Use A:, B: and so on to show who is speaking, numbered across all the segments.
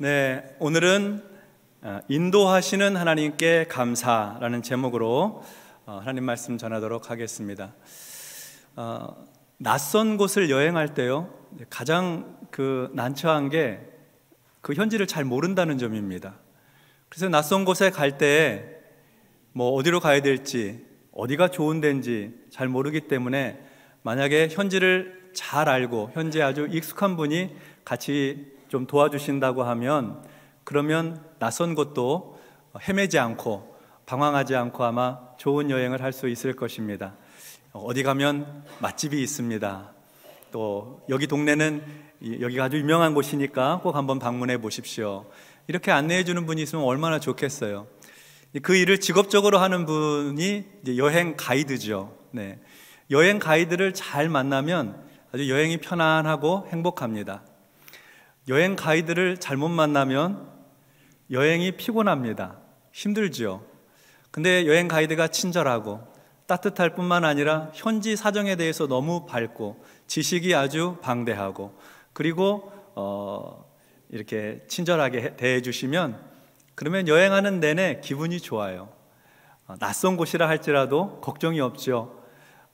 A: 네, 오늘은 인도하시는 하나님께 감사라는 제목으로 하나님 말씀 전하도록 하겠습니다. 낯선 곳을 여행할 때요, 가장 난처한 게 그 현지를 잘 모른다는 점입니다. 그래서 낯선 곳에 갈 때 어디로 가야 될지, 어디가 좋은 데인지 잘 모르기 때문에 만약에 현지를 잘 알고 현지에 아주 익숙한 분이 같이 좀 도와주신다고 하면, 그러면 낯선 곳도 헤매지 않고 방황하지 않고 아마 좋은 여행을 할 수 있을 것입니다. 어디 가면 맛집이 있습니다. 또 여기 동네는 여기가 아주 유명한 곳이니까 꼭 한번 방문해 보십시오. 이렇게 안내해 주는 분이 있으면 얼마나 좋겠어요. 그 일을 직업적으로 하는 분이 이제 여행 가이드죠. 네. 여행 가이드를 잘 만나면 아주 여행이 편안하고 행복합니다. 여행 가이드를 잘못 만나면 여행이 피곤합니다. 힘들죠. 근데 여행 가이드가 친절하고 따뜻할 뿐만 아니라 현지 사정에 대해서 너무 밝고 지식이 아주 방대하고, 그리고 이렇게 친절하게 대해 주시면, 그러면 여행하는 내내 기분이 좋아요. 낯선 곳이라 할지라도 걱정이 없죠.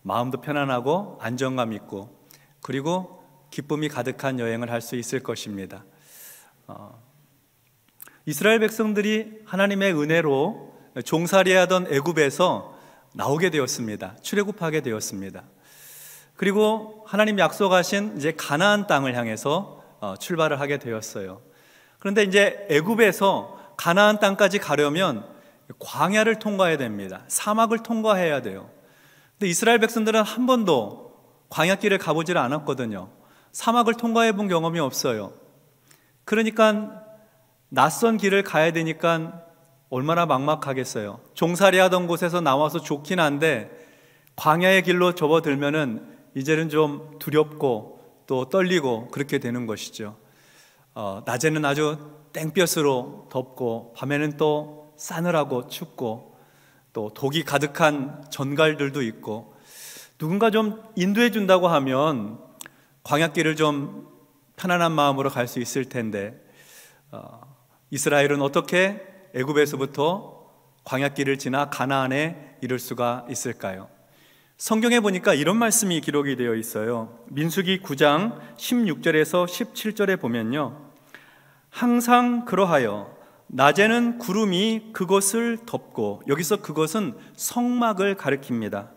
A: 마음도 편안하고 안정감 있고, 그리고 기쁨이 가득한 여행을 할 수 있을 것입니다. 이스라엘 백성들이 하나님의 은혜로 종살이하던 애굽에서 나오게 되었습니다. 출애굽하게 되었습니다. 그리고 하나님 약속하신 이제 가나안 땅을 향해서 출발을 하게 되었어요. 그런데 이제 애굽에서 가나안 땅까지 가려면 광야를 통과해야 됩니다. 사막을 통과해야 돼요. 근데 이스라엘 백성들은 한 번도 광야길을 가보질 않았거든요. 사막을 통과해 본 경험이 없어요. 그러니까 낯선 길을 가야 되니까 얼마나 막막하겠어요. 종살이 하던 곳에서 나와서 좋긴 한데 광야의 길로 접어들면은 이제는 좀 두렵고 또 떨리고 그렇게 되는 것이죠. 낮에는 아주 땡볕으로 덥고 밤에는 또 싸늘하고 춥고 또 독이 가득한 전갈들도 있고, 누군가 좀 인도해 준다고 하면 광야길을 좀 편안한 마음으로 갈 수 있을 텐데, 이스라엘은 어떻게 애굽에서부터 광야길을 지나 가나안에 이를 수가 있을까요? 성경에 보니까 이런 말씀이 기록이 되어 있어요. 민수기 9장 16절에서 17절에 보면요, 항상 그러하여 낮에는 구름이 그것을 덮고, 여기서 그것은 성막을 가리킵니다.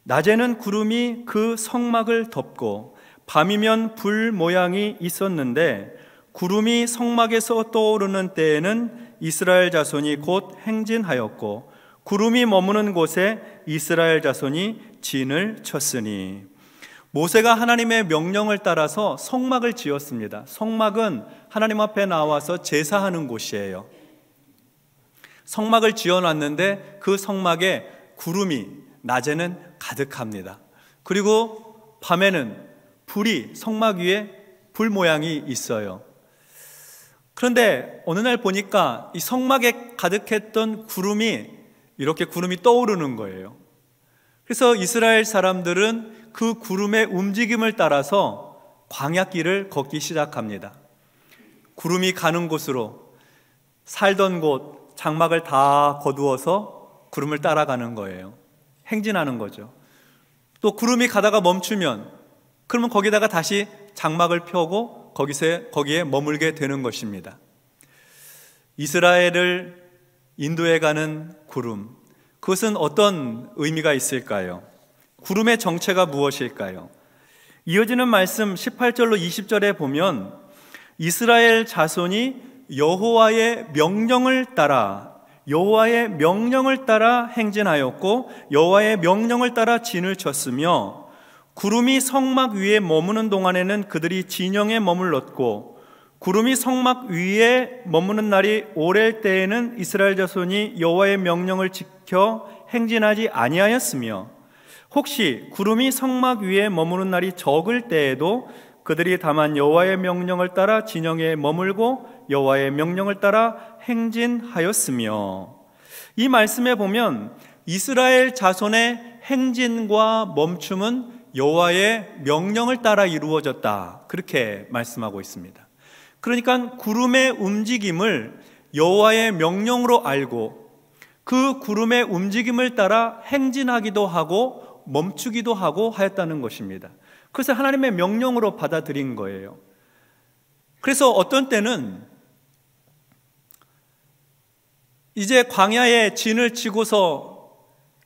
A: 낮에는 구름이 그 성막을 덮고 밤이면 불 모양이 있었는데, 구름이 성막에서 떠오르는 때에는 이스라엘 자손이 곧 행진하였고 구름이 머무는 곳에 이스라엘 자손이 진을 쳤으니. 모세가 하나님의 명령을 따라서 성막을 지었습니다. 성막은 하나님 앞에 나와서 제사하는 곳이에요. 성막을 지어놨는데 그 성막에 구름이 낮에는 가득합니다. 그리고 밤에는 불이 성막 위에 불 모양이 있어요. 그런데 어느 날 보니까 이 성막에 가득했던 구름이 이렇게 구름이 떠오르는 거예요. 그래서 이스라엘 사람들은 그 구름의 움직임을 따라서 광야길을 걷기 시작합니다. 구름이 가는 곳으로, 살던 곳 장막을 다 거두어서 구름을 따라가는 거예요. 행진하는 거죠. 또 구름이 가다가 멈추면 그러면 거기다가 다시 장막을 펴고 거기에 머물게 되는 것입니다. 이스라엘을 인도해 가는 구름, 그것은 어떤 의미가 있을까요? 구름의 정체가 무엇일까요? 이어지는 말씀 18절로 20절에 보면 이스라엘 자손이 여호와의 명령을 따라 행진하였고 여호와의 명령을 따라 진을 쳤으며, 구름이 성막 위에 머무는 동안에는 그들이 진영에 머물렀고 구름이 성막 위에 머무는 날이 오랠 때에는 이스라엘 자손이 여호와의 명령을 지켜 행진하지 아니하였으며, 혹시 구름이 성막 위에 머무는 날이 적을 때에도 그들이 다만 여호와의 명령을 따라 진영에 머물고 여호와의 명령을 따라 행진하였으며. 이 말씀에 보면 이스라엘 자손의 행진과 멈춤은 여호와의 명령을 따라 이루어졌다, 그렇게 말씀하고 있습니다. 그러니까 구름의 움직임을 여호와의 명령으로 알고 그 구름의 움직임을 따라 행진하기도 하고 멈추기도 하고 하였다는 것입니다. 그래서 하나님의 명령으로 받아들인 거예요. 그래서 어떤 때는 이제 광야에 진을 치고서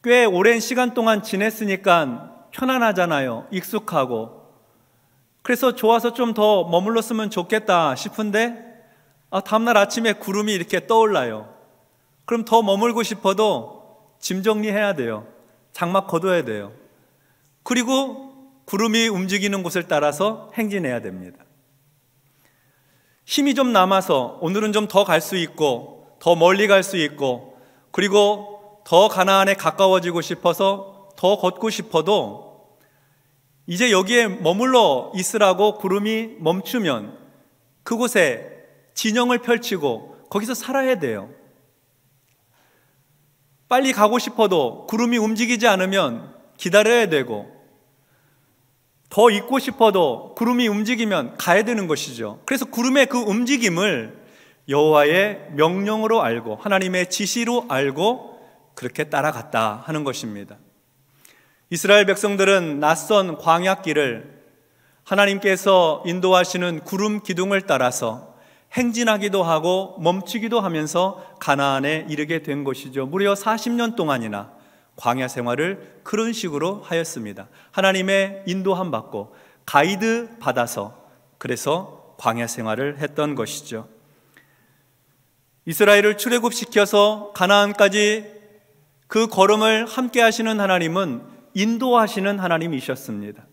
A: 꽤 오랜 시간 동안 지냈으니까 편안하잖아요. 익숙하고. 그래서 좋아서 좀 더 머물렀으면 좋겠다 싶은데 다음날 아침에 구름이 이렇게 떠올라요. 그럼 더 머물고 싶어도 짐 정리해야 돼요. 장막 걷어야 돼요. 그리고 구름이 움직이는 곳을 따라서 행진해야 됩니다. 힘이 좀 남아서 오늘은 좀 더 갈 수 있고 더 멀리 갈 수 있고 그리고 더 가나안에 가까워지고 싶어서 더 걷고 싶어도 이제 여기에 머물러 있으라고 구름이 멈추면 그곳에 진영을 펼치고 거기서 살아야 돼요. 빨리 가고 싶어도 구름이 움직이지 않으면 기다려야 되고 더 있고 싶어도 구름이 움직이면 가야 되는 것이죠. 그래서 구름의 그 움직임을 여호와의 명령으로 알고 하나님의 지시로 알고 그렇게 따라갔다 하는 것입니다. 이스라엘 백성들은 낯선 광야길을 하나님께서 인도하시는 구름 기둥을 따라서 행진하기도 하고 멈추기도 하면서 가나안에 이르게 된 것이죠. 무려 40년 동안이나 광야 생활을 그런 식으로 하였습니다. 하나님의 인도함 받고 가이드 받아서 그래서 광야 생활을 했던 것이죠. 이스라엘을 출애굽시켜서 가나안까지 그 걸음을 함께 하시는 하나님은 인도하시는 하나님이셨습니다.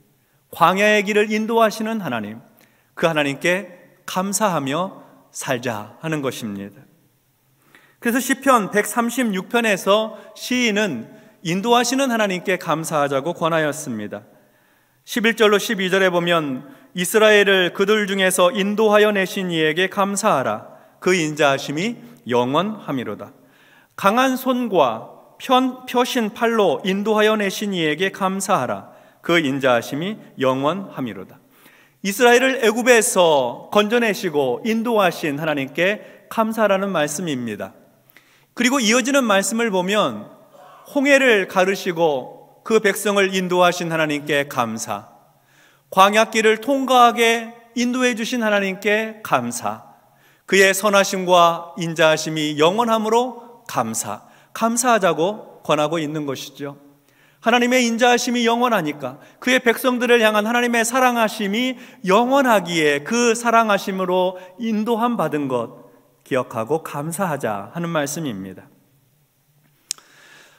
A: 광야의 길을 인도하시는 하나님, 그 하나님께 감사하며 살자 하는 것입니다. 그래서 시편 136편에서 시인은 인도하시는 하나님께 감사하자고 권하였습니다. 11절로 12절에 보면 이스라엘을 그들 중에서 인도하여 내신 이에게 감사하라. 그 인자하심이 영원함이로다. 강한 손과 펴신 팔로 인도하여 내신 이에게 감사하라. 그 인자하심이 영원함이로다. 이스라엘을 애굽에서 건져내시고 인도하신 하나님께 감사라는 말씀입니다. 그리고 이어지는 말씀을 보면 홍해를 가르시고 그 백성을 인도하신 하나님께 감사, 광야길을 통과하게 인도해 주신 하나님께 감사, 그의 선하심과 인자하심이 영원함으로 감사하자고 권하고 있는 것이죠. 하나님의 인자하심이 영원하니까 그의 백성들을 향한 하나님의 사랑하심이 영원하기에 그 사랑하심으로 인도함 받은 것 기억하고 감사하자 하는 말씀입니다.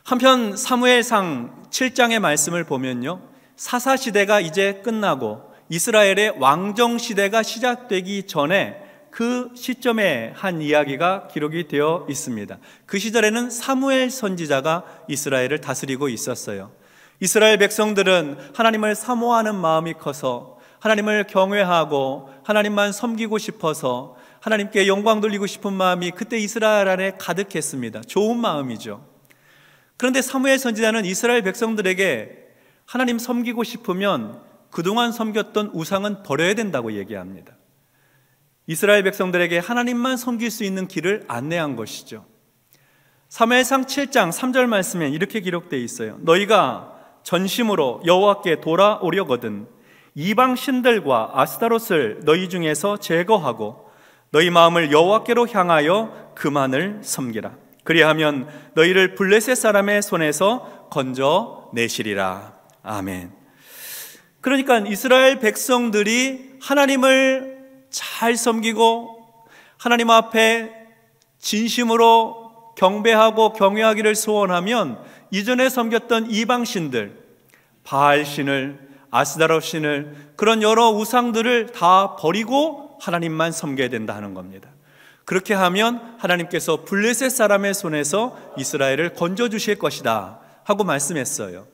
A: 한편 사무엘상 7장의 말씀을 보면요, 사사시대가 이제 끝나고 이스라엘의 왕정시대가 시작되기 전에 그 시점에 한 이야기가 기록이 되어 있습니다. 그 시절에는 사무엘 선지자가 이스라엘을 다스리고 있었어요. 이스라엘 백성들은 하나님을 사모하는 마음이 커서 하나님을 경외하고 하나님만 섬기고 싶어서 하나님께 영광 돌리고 싶은 마음이 그때 이스라엘 안에 가득했습니다. 좋은 마음이죠. 그런데 사무엘 선지자는 이스라엘 백성들에게 하나님 섬기고 싶으면 그동안 섬겼던 우상은 버려야 된다고 얘기합니다. 이스라엘 백성들에게 하나님만 섬길 수 있는 길을 안내한 것이죠. 사무엘상 7장 3절 말씀에 이렇게 기록되어 있어요. 너희가 전심으로 여호와께 돌아오려거든 이방 신들과 아스타롯을 너희 중에서 제거하고 너희 마음을 여호와께로 향하여 그만을 섬기라. 그리하면 너희를 블레셋 사람의 손에서 건져내시리라. 아멘. 그러니까 이스라엘 백성들이 하나님을 잘 섬기고 하나님 앞에 진심으로 경배하고 경외하기를 소원하면 이전에 섬겼던 이방신들, 바알신을, 아스다롯신을, 그런 여러 우상들을 다 버리고 하나님만 섬겨야 된다 하는 겁니다. 그렇게 하면 하나님께서 블레셋 사람의 손에서 이스라엘을 건져주실 것이다 하고 말씀했어요.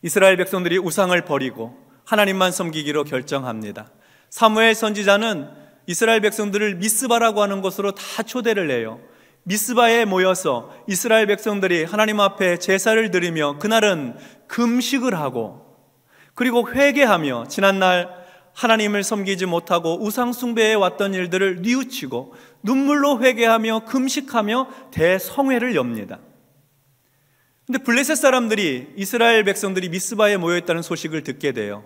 A: 이스라엘 백성들이 우상을 버리고 하나님만 섬기기로 결정합니다. 사무엘 선지자는 이스라엘 백성들을 미스바라고 하는 곳으로 다 초대를 해요. 미스바에 모여서 이스라엘 백성들이 하나님 앞에 제사를 드리며 그날은 금식을 하고 그리고 회개하며 지난날 하나님을 섬기지 못하고 우상 숭배해 왔던 일들을 뉘우치고 눈물로 회개하며 금식하며 대성회를 엽니다. 근데 블레셋 사람들이, 이스라엘 백성들이 미스바에 모여있다는 소식을 듣게 돼요.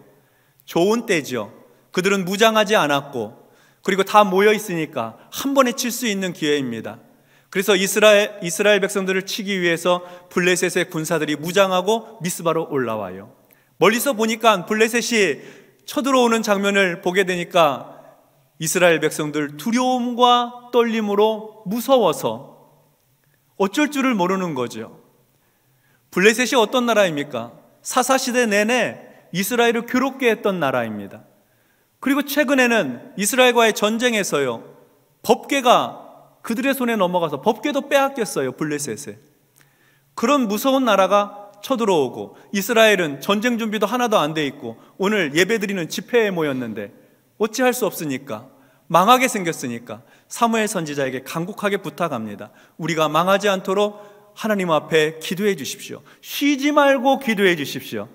A: 좋은 때죠. 그들은 무장하지 않았고, 그리고 다 모여있으니까 한 번에 칠 수 있는 기회입니다. 그래서 이스라엘 백성들을 치기 위해서 블레셋의 군사들이 무장하고 미스바로 올라와요. 멀리서 보니까 블레셋이 쳐들어오는 장면을 보게 되니까 이스라엘 백성들 두려움과 떨림으로 무서워서 어쩔 줄을 모르는 거죠. 블레셋이 어떤 나라입니까? 사사시대 내내 이스라엘을 괴롭게 했던 나라입니다. 그리고 최근에는 이스라엘과의 전쟁에서요, 법궤가 그들의 손에 넘어가서 법궤도 빼앗겼어요, 블레셋에. 그런 무서운 나라가 쳐들어오고, 이스라엘은 전쟁 준비도 하나도 안 돼 있고, 오늘 예배드리는 집회에 모였는데 어찌할 수 없으니까, 망하게 생겼으니까 사무엘 선지자에게 간곡하게 부탁합니다. 우리가 망하지 않도록 하나님 앞에 기도해 주십시오. 쉬지 말고 기도해 주십시오.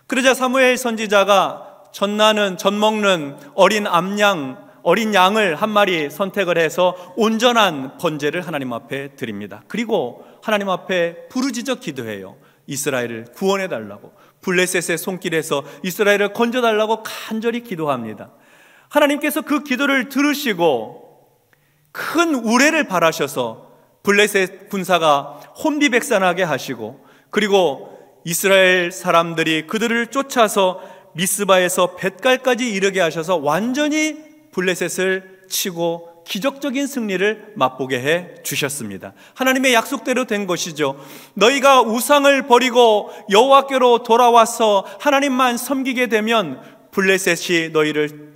A: 그러자 사무엘 선지자가 젖먹는 어린 양을 한 마리 선택을 해서 온전한 번제를 하나님 앞에 드립니다. 그리고 하나님 앞에 부르짖어 기도해요. 이스라엘을 구원해 달라고, 블레셋의 손길에서 이스라엘을 건져 달라고 간절히 기도합니다. 하나님께서 그 기도를 들으시고 큰 우레를 바라셔서 블레셋 군사가 혼비백산하게 하시고, 그리고 이스라엘 사람들이 그들을 쫓아서 미스바에서 벳갈까지 이르게 하셔서 완전히 블레셋을 치고 기적적인 승리를 맛보게 해 주셨습니다. 하나님의 약속대로 된 것이죠. 너희가 우상을 버리고 여호와께로 돌아와서 하나님만 섬기게 되면 블레셋이 너희를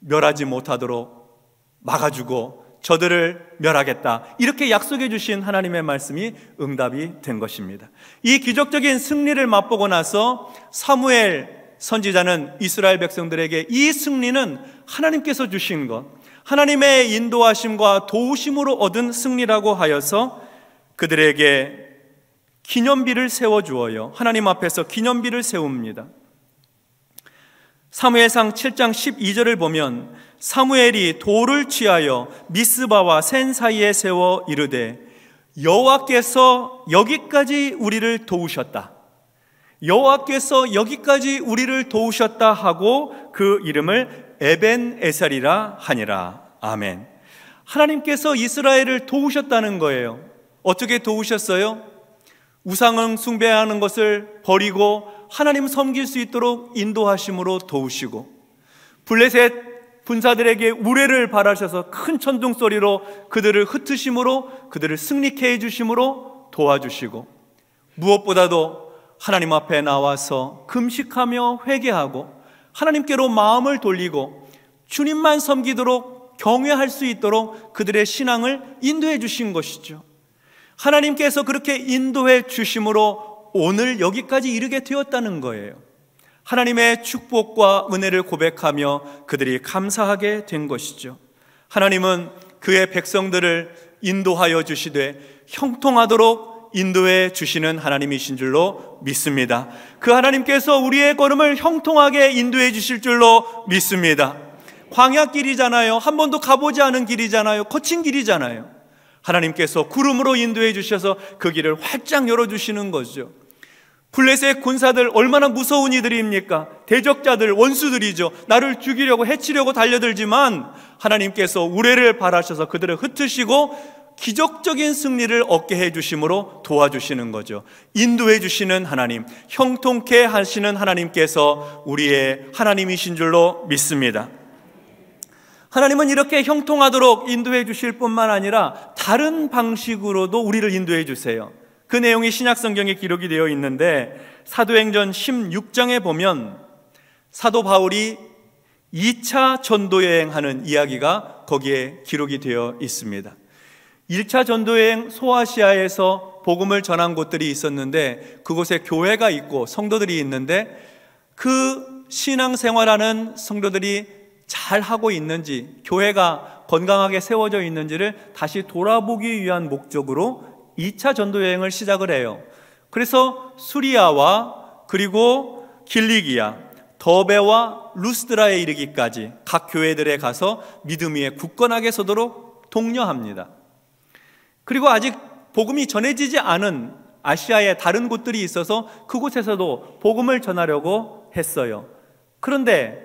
A: 멸하지 못하도록 막아주고 저들을 멸하겠다, 이렇게 약속해 주신 하나님의 말씀이 응답이 된 것입니다. 이 기적적인 승리를 맛보고 나서 사무엘 선지자는 이스라엘 백성들에게 이 승리는 하나님께서 주신 것, 하나님의 인도하심과 도우심으로 얻은 승리라고 하여서 그들에게 기념비를 세워주어요. 하나님 앞에서 기념비를 세웁니다. 사무엘상 7장 12절을 보면 사무엘이 돌을 취하여 미스바와 센 사이에 세워 이르되 여호와께서 여기까지 우리를 도우셨다, 여호와께서 여기까지 우리를 도우셨다 하고 그 이름을 에벤에셀이라 하니라. 아멘. 하나님께서 이스라엘을 도우셨다는 거예요. 어떻게 도우셨어요? 우상을 숭배하는 것을 버리고 하나님 섬길 수 있도록 인도하심으로 도우시고, 블레셋 군사들에게 우레를 바라셔서 큰 천둥 소리로 그들을 흩으심으로 그들을 승리케 해주심으로 도와주시고, 무엇보다도 하나님 앞에 나와서 금식하며 회개하고 하나님께로 마음을 돌리고 주님만 섬기도록 경외할 수 있도록 그들의 신앙을 인도해 주신 것이죠. 하나님께서 그렇게 인도해 주심으로 오늘 여기까지 이르게 되었다는 거예요. 하나님의 축복과 은혜를 고백하며 그들이 감사하게 된 것이죠. 하나님은 그의 백성들을 인도하여 주시되 형통하도록 인도해 주시는 하나님이신 줄로 믿습니다. 그 하나님께서 우리의 걸음을 형통하게 인도해 주실 줄로 믿습니다. 광야길이잖아요. 한 번도 가보지 않은 길이잖아요. 거친 길이잖아요. 하나님께서 구름으로 인도해 주셔서 그 길을 활짝 열어주시는 거죠. 블레셋 군사들 얼마나 무서운 이들입니까? 대적자들, 원수들이죠. 나를 죽이려고 해치려고 달려들지만 하나님께서 우레를 바라셔서 그들을 흩으시고 기적적인 승리를 얻게 해주심으로 도와주시는 거죠. 인도해 주시는 하나님, 형통케 하시는 하나님께서 우리의 하나님이신 줄로 믿습니다. 하나님은 이렇게 형통하도록 인도해 주실 뿐만 아니라 다른 방식으로도 우리를 인도해 주세요. 그 내용이 신약성경에 기록이 되어 있는데 사도행전 16장에 보면 사도 바울이 2차 전도여행하는 이야기가 거기에 기록이 되어 있습니다. 1차 전도여행 소아시아에서 복음을 전한 곳들이 있었는데 그곳에 교회가 있고 성도들이 있는데 그 신앙생활하는 성도들이 잘 하고 있는지, 교회가 건강하게 세워져 있는지를 다시 돌아보기 위한 목적으로 2차 전도여행을 시작을 해요. 그래서 수리아와 그리고 길리기아, 더베와 루스드라에 이르기까지 각 교회들에 가서 믿음 위에 굳건하게 서도록 독려합니다. 그리고 아직 복음이 전해지지 않은 아시아의 다른 곳들이 있어서 그곳에서도 복음을 전하려고 했어요. 그런데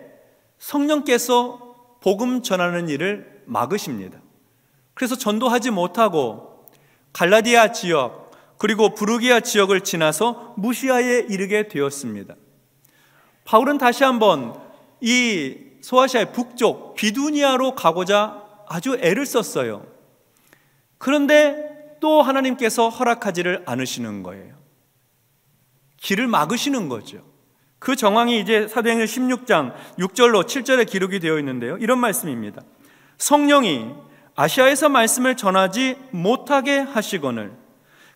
A: 성령께서 복음 전하는 일을 막으십니다. 그래서 전도하지 못하고 갈라디아 지역 그리고 부르기아 지역을 지나서 무시아에 이르게 되었습니다. 바울은 다시 한번 이 소아시아의 북쪽 비두니아로 가고자 아주 애를 썼어요. 그런데 또 하나님께서 허락하지를 않으시는 거예요. 길을 막으시는 거죠. 그 정황이 이제 사도행전 16장 6절로 7절에 기록이 되어 있는데요. 이런 말씀입니다. 성령이 아시아에서 말씀을 전하지 못하게 하시거늘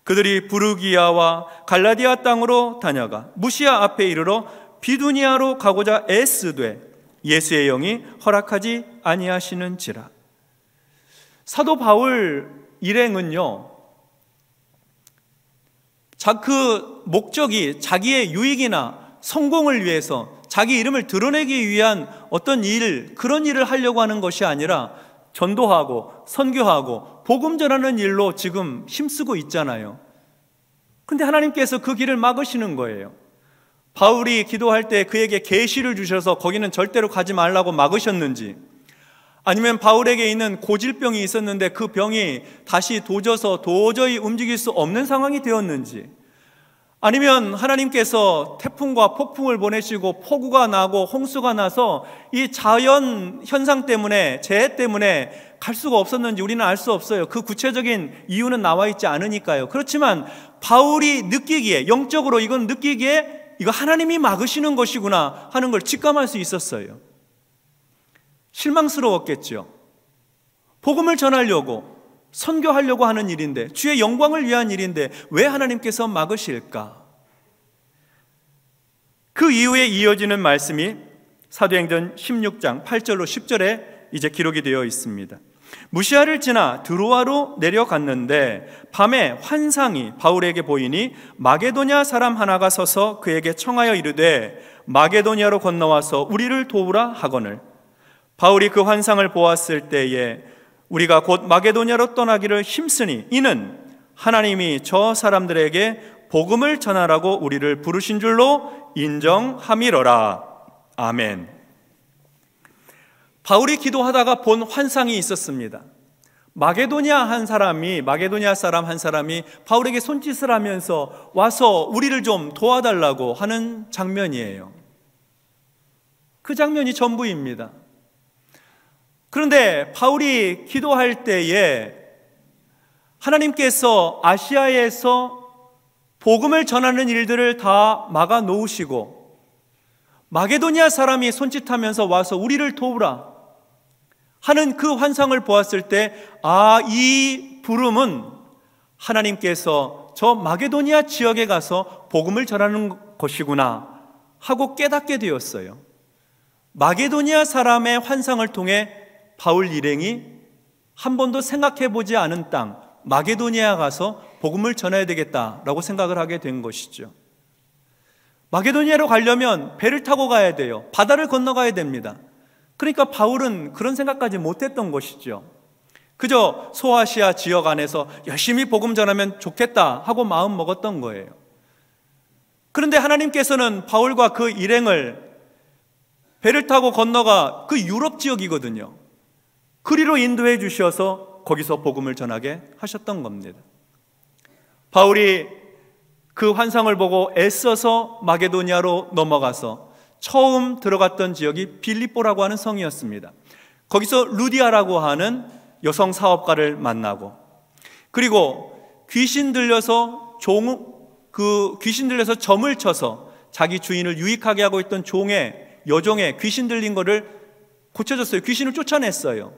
A: 그들이 부르기아와 갈라디아 땅으로 다녀가 무시아 앞에 이르러 비두니아로 가고자 애쓰되 예수의 영이 허락하지 아니하시는지라. 사도 바울 일행은요, 그 목적이 자기의 유익이나 성공을 위해서 자기 이름을 드러내기 위한 어떤 일, 그런 일을 하려고 하는 것이 아니라 전도하고 선교하고 복음 전하는 일로 지금 힘쓰고 있잖아요. 그런데 하나님께서 그 길을 막으시는 거예요. 바울이 기도할 때 그에게 계시를 주셔서 거기는 절대로 가지 말라고 막으셨는지, 아니면 바울에게 있는 고질병이 있었는데 그 병이 다시 도져서 도저히 움직일 수 없는 상황이 되었는지, 아니면 하나님께서 태풍과 폭풍을 보내시고 폭우가 나고 홍수가 나서 이 자연 현상 때문에, 재해 때문에 갈 수가 없었는지 우리는 알 수 없어요. 그 구체적인 이유는 나와 있지 않으니까요. 그렇지만 바울이 느끼기에, 영적으로 이건 느끼기에 이거 하나님이 막으시는 것이구나 하는 걸 직감할 수 있었어요. 실망스러웠겠죠. 복음을 전하려고, 선교하려고 하는 일인데, 주의 영광을 위한 일인데 왜 하나님께서 막으실까? 그 이후에 이어지는 말씀이 사도행전 16장 8절로 10절에 이제 기록이 되어 있습니다. 무시아를 지나 드로아로 내려갔는데 밤에 환상이 바울에게 보이니 마게도냐 사람 하나가 서서 그에게 청하여 이르되 마게도냐로 건너와서 우리를 도우라 하거늘 바울이 그 환상을 보았을 때에 우리가 곧 마게도냐로 떠나기를 힘쓰니 이는 하나님이 저 사람들에게 복음을 전하라고 우리를 부르신 줄로 인정함이로라. 아멘. 바울이 기도하다가 본 환상이 있었습니다. 마게도냐 사람 한 사람이 바울에게 손짓을 하면서 와서 우리를 좀 도와달라고 하는 장면이에요. 그 장면이 전부입니다. 그런데 바울이 기도할 때에 하나님께서 아시아에서 복음을 전하는 일들을 다 막아 놓으시고 마게도냐 사람이 손짓하면서 와서 우리를 도우라 하는 그 환상을 보았을 때, 이 부름은 하나님께서 저 마게도냐 지역에 가서 복음을 전하는 것이구나 하고 깨닫게 되었어요. 마게도냐 사람의 환상을 통해 바울 일행이 한 번도 생각해 보지 않은 땅 마게도니아 가서 복음을 전해야 되겠다라고 생각을 하게 된 것이죠. 마게도니아로 가려면 배를 타고 가야 돼요. 바다를 건너가야 됩니다. 그러니까 바울은 그런 생각까지 못했던 것이죠. 그저 소아시아 지역 안에서 열심히 복음 전하면 좋겠다 하고 마음 먹었던 거예요. 그런데 하나님께서는 바울과 그 일행을 배를 타고 건너가 그 유럽 지역이거든요. 그리로 인도해 주셔서 거기서 복음을 전하게 하셨던 겁니다. 바울이 그 환상을 보고 애써서 마게도니아로 넘어가서 처음 들어갔던 지역이 빌립보라고 하는 성이었습니다. 거기서 루디아라고 하는 여성 사업가를 만나고, 그리고 귀신 들려서 점을 쳐서 자기 주인을 유익하게 하고 있던 여종의 귀신 들린 거를 고쳐줬어요. 귀신을 쫓아냈어요.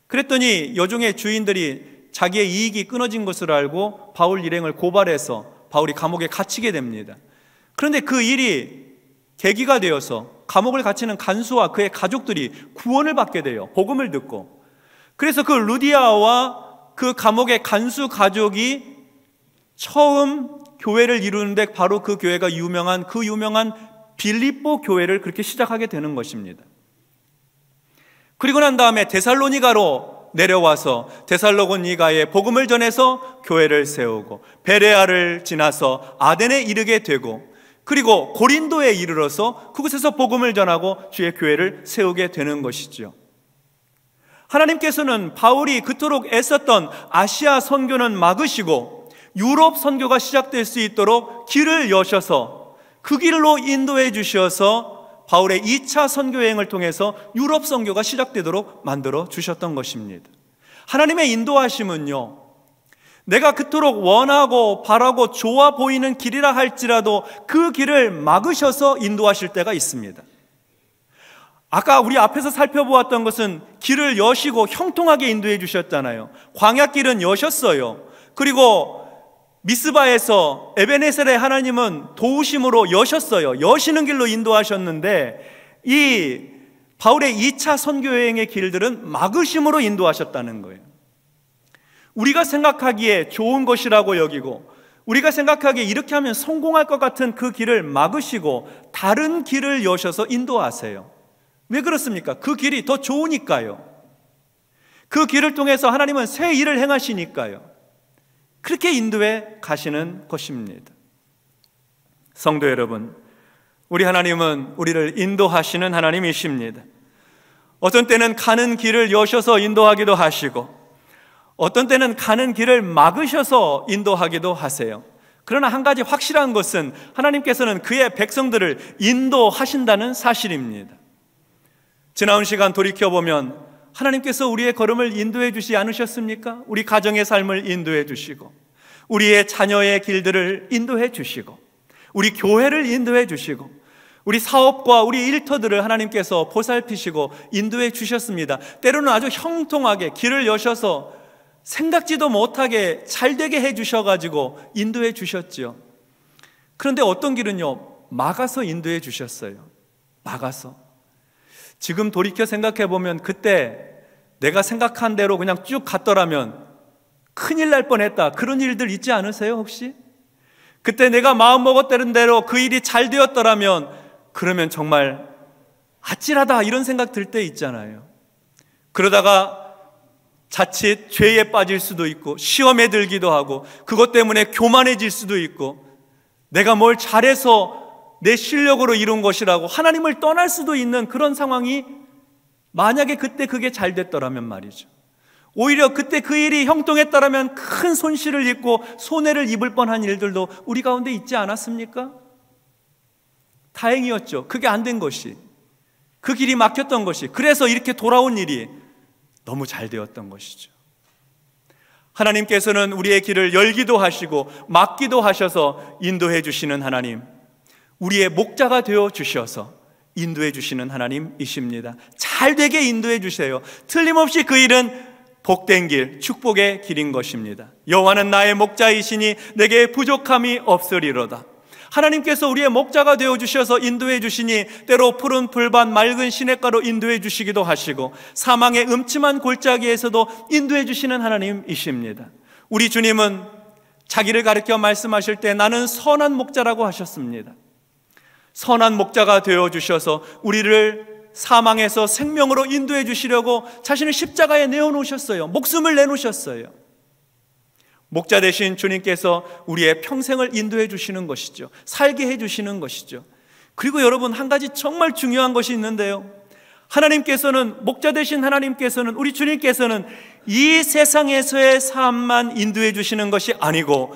A: 그랬더니 여종의 주인들이 자기의 이익이 끊어진 것을 알고 바울 일행을 고발해서 바울이 감옥에 갇히게 됩니다. 그런데 그 일이 계기가 되어서 감옥을 갇히는 간수와 그의 가족들이 구원을 받게 돼요. 복음을 듣고. 그래서 그 루디아와 그 감옥의 간수 가족이 처음 교회를 이루는데 바로 그 교회가 유명한 빌립보 교회를 그렇게 시작하게 되는 것입니다. 그리고 난 다음에 데살로니가로 내려와서 데살로니가에 복음을 전해서 교회를 세우고 베레아를 지나서 아덴에 이르게 되고 그리고 고린도에 이르러서 그곳에서 복음을 전하고 주의 교회를 세우게 되는 것이죠. 하나님께서는 바울이 그토록 애썼던 아시아 선교는 막으시고 유럽 선교가 시작될 수 있도록 길을 여셔서 그 길로 인도해 주셔서 바울의 2차 선교 여행을 통해서 유럽 선교가 시작되도록 만들어 주셨던 것입니다. 하나님의 인도하심은요, 내가 그토록 원하고 바라고 좋아 보이는 길이라 할지라도 그 길을 막으셔서 인도하실 때가 있습니다. 아까 우리 앞에서 살펴보았던 것은 길을 여시고 형통하게 인도해 주셨잖아요. 광야길은 여셨어요. 그리고 미스바에서 에베네셀의 하나님은 도우심으로 여셨어요. 여시는 길로 인도하셨는데 이 바울의 2차 선교 여행의 길들은 막으심으로 인도하셨다는 거예요. 우리가 생각하기에 좋은 것이라고 여기고 우리가 생각하기에 이렇게 하면 성공할 것 같은 그 길을 막으시고 다른 길을 여셔서 인도하세요. 왜 그렇습니까? 그 길이 더 좋으니까요. 그 길을 통해서 하나님은 새 일을 행하시니까요. 그렇게 인도해 가시는 것입니다. 성도 여러분, 우리 하나님은 우리를 인도하시는 하나님이십니다. 어떤 때는 가는 길을 여셔서 인도하기도 하시고 어떤 때는 가는 길을 막으셔서 인도하기도 하세요. 그러나 한 가지 확실한 것은 하나님께서는 그의 백성들을 인도하신다는 사실입니다. 지나온 시간 돌이켜보면 하나님께서 우리의 걸음을 인도해 주시지 않으셨습니까? 우리 가정의 삶을 인도해 주시고 우리의 자녀의 길들을 인도해 주시고 우리 교회를 인도해 주시고 우리 사업과 우리 일터들을 하나님께서 보살피시고 인도해 주셨습니다. 때로는 아주 형통하게 길을 여셔서 생각지도 못하게 잘되게 해 주셔가지고 인도해 주셨죠. 그런데 어떤 길은요, 막아서 인도해 주셨어요. 막아서. 지금 돌이켜 생각해 보면 그때 내가 생각한 대로 그냥 쭉 갔더라면 큰일 날 뻔했다, 그런 일들 있지 않으세요 혹시? 그때 내가 마음먹었다는 대로 그 일이 잘 되었더라면 그러면 정말 아찔하다 이런 생각 들 때 있잖아요. 그러다가 자칫 죄에 빠질 수도 있고 시험에 들기도 하고 그것 때문에 교만해질 수도 있고 내가 뭘 잘해서 내 실력으로 이룬 것이라고 하나님을 떠날 수도 있는 그런 상황이 만약에 그때 그게 잘 됐더라면 말이죠. 오히려 그때 그 일이 형통했더라면 큰 손실을 입고 손해를 입을 뻔한 일들도 우리 가운데 있지 않았습니까? 다행이었죠. 그게 안 된 것이, 그 길이 막혔던 것이, 그래서 이렇게 돌아온 일이 너무 잘 되었던 것이죠. 하나님께서는 우리의 길을 열기도 하시고 막기도 하셔서 인도해 주시는 하나님, 우리의 목자가 되어 주셔서 인도해 주시는 하나님이십니다. 잘 되게 인도해 주세요. 틀림없이 그 일은 복된 길, 축복의 길인 것입니다. 여호와는 나의 목자이시니 내게 부족함이 없으리로다. 하나님께서 우리의 목자가 되어 주셔서 인도해 주시니 때로 푸른 풀밭 맑은 시냇가로 인도해 주시기도 하시고 사망의 음침한 골짜기에서도 인도해 주시는 하나님이십니다. 우리 주님은 자기를 가리켜 말씀하실 때 나는 선한 목자라고 하셨습니다. 선한 목자가 되어 주셔서 우리를 사망에서 생명으로 인도해 주시려고 자신을 십자가에 내어놓으셨어요. 목숨을 내놓으셨어요. 목자 되신 주님께서 우리의 평생을 인도해 주시는 것이죠. 살게 해 주시는 것이죠. 그리고 여러분, 한 가지 정말 중요한 것이 있는데요, 하나님께서는, 목자 되신 하나님께서는, 우리 주님께서는 이 세상에서의 삶만 인도해 주시는 것이 아니고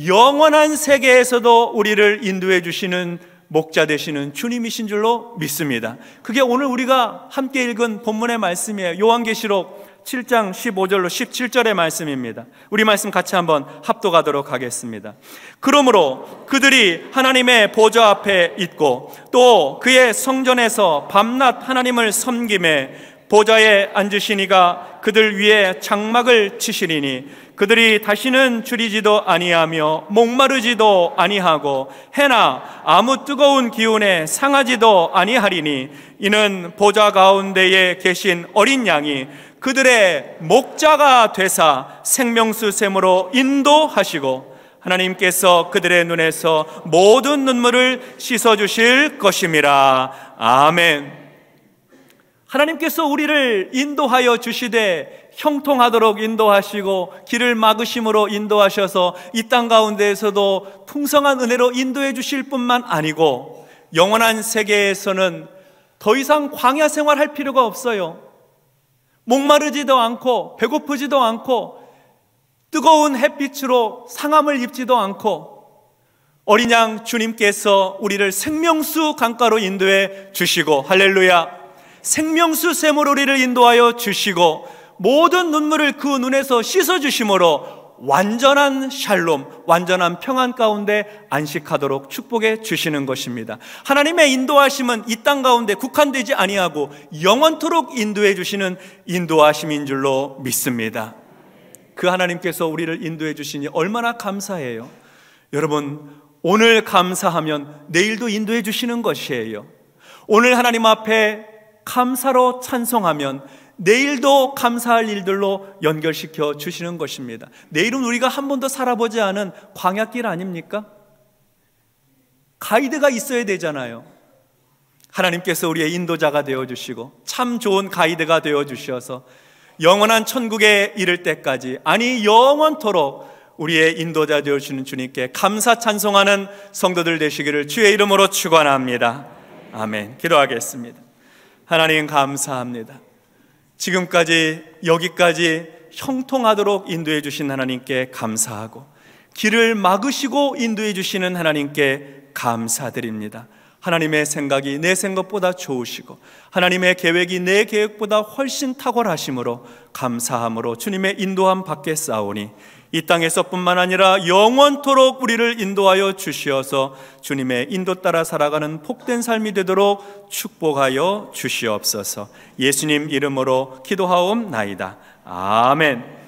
A: 영원한 세계에서도 우리를 인도해 주시는 목자 되시는 주님이신 줄로 믿습니다. 그게 오늘 우리가 함께 읽은 본문의 말씀이에요. 요한계시록 7장 15절로 17절의 말씀입니다. 우리 말씀 같이 한번 합독하도록 하겠습니다. 그러므로 그들이 하나님의 보좌 앞에 있고 또 그의 성전에서 밤낮 하나님을 섬김에 보좌에 앉으신 이가 그들 위에 장막을 치시리니 그들이 다시는 줄이지도 아니하며 목마르지도 아니하고 해나 아무 뜨거운 기운에 상하지도 아니하리니 이는 보좌 가운데에 계신 어린 양이 그들의 목자가 되사 생명수 샘으로 인도하시고
B: 하나님께서 그들의 눈에서 모든 눈물을 씻어주실 것임이라. 아멘.
A: 하나님께서 우리를 인도하여 주시되 형통하도록 인도하시고 길을 막으심으로 인도하셔서 이 땅 가운데에서도 풍성한 은혜로 인도해 주실 뿐만 아니고 영원한 세계에서는 더 이상 광야 생활할 필요가 없어요. 목마르지도 않고 배고프지도 않고 뜨거운 햇빛으로 상함을 입지도 않고 어린 양 주님께서 우리를 생명수 강가로 인도해 주시고, 할렐루야, 생명수 샘으로 우리를 인도하여 주시고 모든 눈물을 그 눈에서 씻어주심으로 완전한 샬롬, 완전한 평안 가운데 안식하도록 축복해 주시는 것입니다. 하나님의 인도하심은 이 땅 가운데 국한되지 아니하고 영원토록 인도해 주시는 인도하심인 줄로 믿습니다. 그 하나님께서 우리를 인도해 주시니 얼마나 감사해요. 여러분, 오늘 감사하면 내일도 인도해 주시는 것이에요. 오늘 하나님 앞에 감사로 찬송하면 내일도 감사할 일들로 연결시켜 주시는 것입니다. 내일은 우리가 한 번도 살아보지 않은 광야길 아닙니까? 가이드가 있어야 되잖아요. 하나님께서 우리의 인도자가 되어주시고 참 좋은 가이드가 되어주셔서 영원한 천국에 이를 때까지, 아니 영원토록 우리의 인도자 되어주시는 주님께 감사 찬송하는 성도들 되시기를 주의 이름으로 축원합니다. 아멘. 기도하겠습니다. 하나님 감사합니다. 지금까지 여기까지 형통하도록 인도해 주신 하나님께 감사하고 길을 막으시고 인도해 주시는 하나님께 감사드립니다. 하나님의 생각이 내 생각보다 좋으시고 하나님의 계획이 내 계획보다 훨씬 탁월하심으로 감사함으로 주님의 인도함 받게 싸우니 이 땅에서뿐만 아니라 영원토록 우리를 인도하여 주시어서 주님의 인도 따라 살아가는 복된 삶이 되도록 축복하여 주시옵소서. 예수님 이름으로 기도하옵나이다. 아멘.